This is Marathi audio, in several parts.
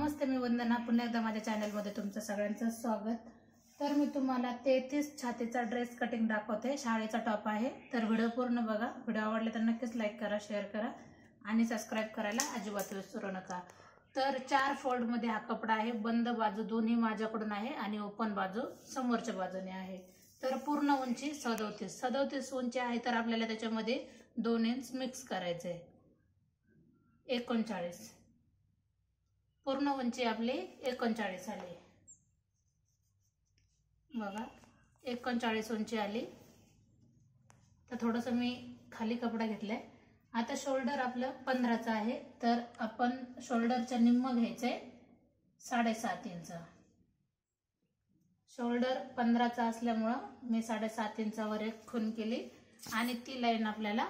नमस्ते, मी वंदना. पुन्हा एकदा माझ्या चॅनलमध्ये तुमचं सगळ्यांचं स्वागत. तर मी तुम्हाला 33 छातीचा ड्रेस कटिंग दाखवते. शाळेचा टॉप आहे. तर व्हिडिओ पूर्ण बघा. व्हिडिओ आवडले तर नक्कीच लाईक करा, शेअर करा आणि सबस्क्राईब करायला अजिबात विसरू नका. तर 4 फोल्डमध्ये हा कपडा आहे. बंद बाजू दोन्ही माझ्याकडून आहे आणि ओपन बाजू समोरच्या बाजूने आहे. तर पूर्ण उंची 37 उंची आहे. तर आपल्याला त्याच्यामध्ये 2 इंच मिक्स करायचे. 39 पूर्ण उंची आपली 39 आली बघा. 39 उंची आली. तर थोडंसं मी खाली कपडा घेतलाय. आता शोल्डर आपलं 15चा आहे. तर आपण शोल्डरच्या निम्म घ्यायचंय 7.5 इंच. शोल्डर 15चा असल्यामुळं मी 7.5 इंचावर एक खून केली आणि ती लाईन आपल्याला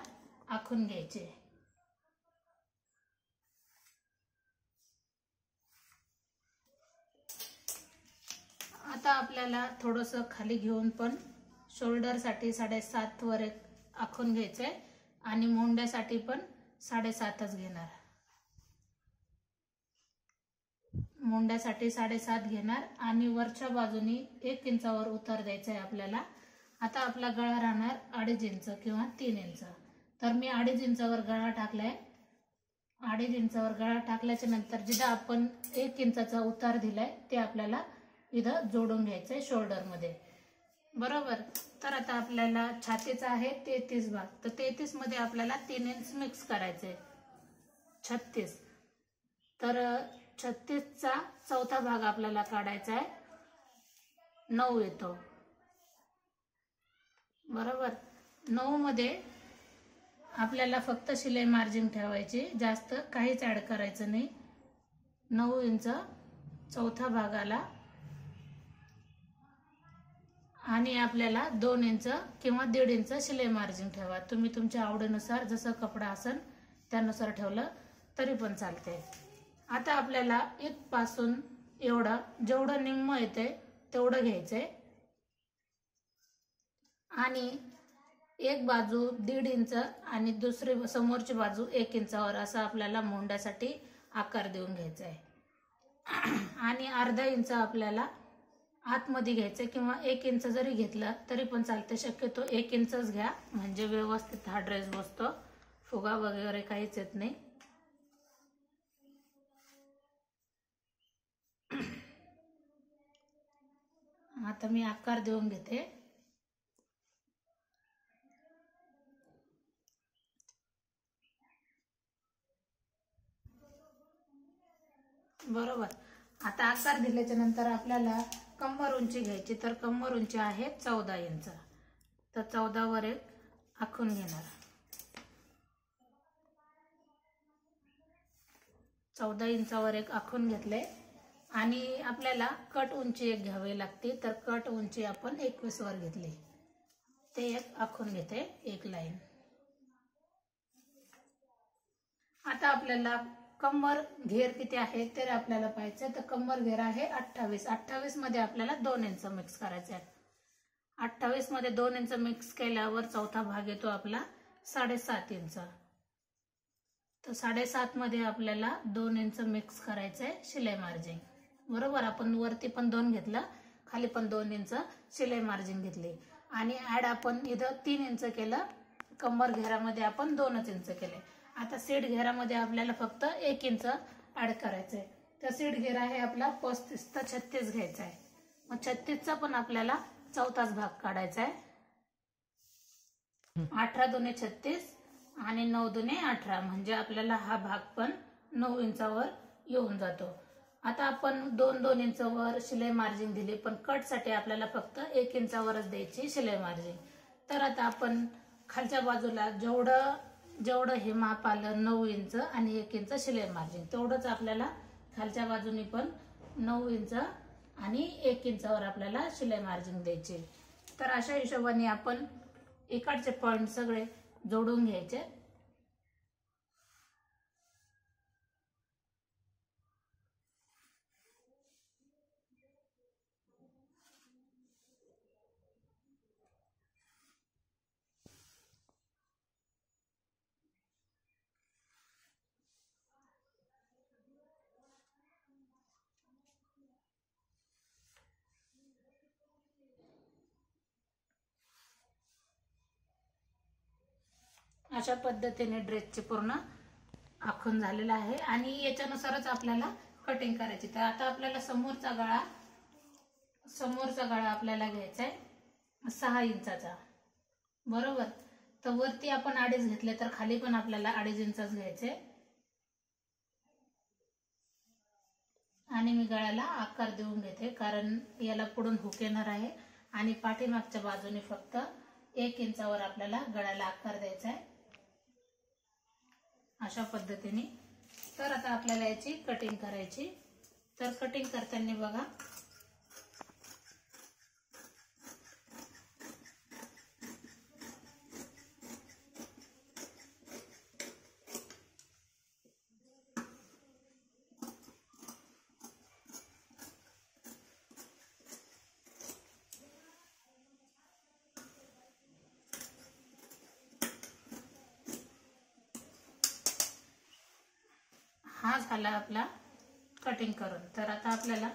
आखून घ्यायची. आता आपल्याला थोडंसं खाली घेऊन पण शोल्डरसाठी 7.5 वर एक आखून घ्यायचंय आणि मोंड्यासाठी पण 7.5च घेणार. मोंड्यासाठी 7.5 घेणार आणि वरच्या बाजूनी 1 इंचावर उतार द्यायचा आहे आपल्याला. आता आपला गळा राहणार 2.5 इंच किंवा 3 इंच. तर मी 2.5 इंचावर गळा टाकलाय. 2.5 इंचावर गळा टाकल्याच्या नंतर जिथं आपण 1 इंचाचा उतार दिलाय ते आपल्याला इथं जोडून घ्यायचंय शोल्डर मध्ये, बरोबर. तर आता आपल्याला छातीचा आहे 33 भाग. तर 33 मध्ये आपल्याला 3 इंच मिक्स करायचंय. 36. तर 36चा चौथा भाग आपल्याला काढायचा आहे. 9 येतो, बरोबर. 9 मध्ये आपल्याला फक्त शिलाई मार्जिन ठेवायची, जास्त काहीच ऍड करायचं नाही. 9 इंच चौथा भाग आला आणि आपल्याला 2 इंच किंवा 1.5 इंच शिलाई मार्जिन ठेवा. तुम्ही तुमच्या आवडीनुसार जसं कपडा असेल त्यानुसार ठेवलं तरी पण चालते. आता आपल्याला इथपासून एवढं जेवढं निम्म येते तेवढं घ्यायचंय आणि एक बाजू 1.5 इंच आणि दुसरी समोरची बाजू 1 इंचावर असं आपल्याला मोंड्यासाठी आकार देऊन घ्यायचा आहे. आणि 1/2 इंच आपल्याला आतमध्ये घ्यायचं किंवा 1 इंच जरी घेतला तरी पण चालते. शक्यतो 1 इंचच घ्या म्हणजे व्यवस्थित हा ड्रेस बसतो. फुगा वगैरे काहीच येत नाही. आता मी आकार देऊन घेते. बरोबर. आता आकार दिल्याच्या नंतर आपल्याला कंबर उंची घ्यायची. तर कंबर उंची आहे 14 इंच. तर 14 वर एक आखून घेणार. 14 इंचावर एक आखून घेतले आणि आपल्याला कट उंची एक घ्यावी लागते. तर कट उंची आपण 21 वर घेतली. ते एक आखून घेते, एक लाईन. आता आपल्याला कंबर घेर किती आहे ते आपल्याला पाहायचं. तर कंबर घेर आहे 28. 28 मध्ये आपल्याला 2 इंच मिक्स करायचे आहे. 28 मध्ये 2 इंच मिक्स केल्यावर चौथा भाग येतो आपला 7.5 इंच. तर 7.5 मध्ये आपल्याला 2 इंच मिक्स करायचंय शिलाई मार्जिन, बरोबर. आपण वरती पण 2 घेतलं, खाली पण 2 इंच शिलाई मार्जिन घेतली आणि ऍड आपण इथं 3 इंच केलं. कंबर घेरामध्ये आपण 2च इंच केले. आता सीट घेरामध्ये आपल्याला फक्त 1 इंच ऍड करायचंय. तर सीट घेरा आहे आपला 35 तर 36 घ्यायचा आहे. मग 36चा पण आपल्याला चौथाच भाग काढायचा आहे. 18 दुने 36 आणि 9 दुने 18 म्हणजे आपल्याला हा भाग पण 9 इंचावर येऊन जातो. आता आपण 2-2 इंचावर शिलाई मार्जिन दिली, पण कट साठी आपल्याला फक्त 1 इंचावरच द्यायची शिलाई मार्जिन. तर आता आपण खालच्या बाजूला जेवढं हे माप आलं 9 इंच आणि 1 इंच शिलाई मार्जिन, तेवढंच आपल्याला खालच्या बाजूनी पण 9 इंच आणि 1 इंचावर आपल्याला शिलाई मार्जिन द्यायची. तर अशा हिशोबाने आपण इकडचे पॉइंट सगळे जोडून घ्यायचे. अशा पद्धतीने ड्रेसचे पूर्ण आखून झालेला आहे आणि याच्यानुसारच आपल्याला कटिंग करायची. तर आता आपल्याला समोरचा गळा आपल्याला घ्यायचा आहे 6 इंचाचा, बरोबर. तर वरती आपण 2.5 घेतले तर खाली पण आपल्याला 2.5 इंचच घ्यायचे. आणि मी गळ्याला आकार देऊन घेते कारण याला पुढून हुक येणार आहे आणि पाठीमागच्या बाजूने फक्त 1 इंचावर आपल्याला गळ्याला आकार द्यायचा आहे अशा पद्धतीने. तर आता आपल्याला याची कटिंग करायची. तर कटिंग करताना बघा हा झाला आपला कटिंग करून. तर आता आपल्याला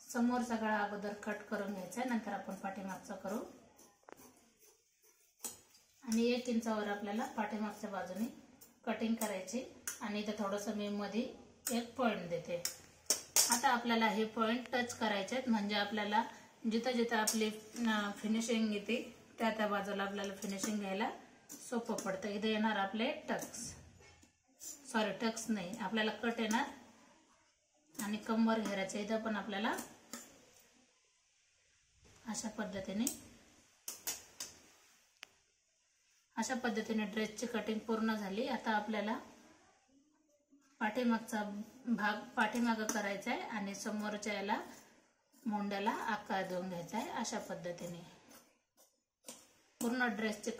समोरचा गळा अगोदर कट करून घ्यायचा आहे, नंतर आपण पाठीमागचा करू. आणि 1 इंचावर आपल्याला पाठीमागच्या बाजूने कटिंग करायची आणि इथे थोडंसं मी मध्ये एक पॉइंट देते. आता आपल्याला हे पॉइंट टच करायचे आहेत म्हणजे आपल्याला जिथं जिथं आपली फिनिशिंग येते त्या बाजूला आपल्याला फिनिशिंग घ्यायला सोपं पडतं. इथे येणार आपले टक्स नाही, आपल्याला कट येणार आणि कंबर घेरायचं. इथं पण आपल्याला अशा पद्धतीने ड्रेसची कटिंग पूर्ण झाली. आता आपल्याला पाठीमागचा भाग पाठीमागं करायचा आहे आणि समोरच्या याला मोंड्याला आकार देऊन घ्यायचा आहे. अशा पद्धतीने पूर्ण ड्रेसची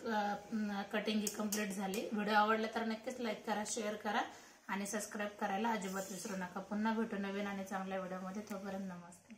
कटिंग ही कंप्लीट झाली. व्हिडिओ आवडला तर नक्कीच लाईक करा, शेअर करा आणि सबस्क्राईब करायला अजिबात विसरू नका. पुन्हा भेटू नवीन आणि चांगल्या व्हिडिओमध्ये. तोपर्यंत नमस्ते.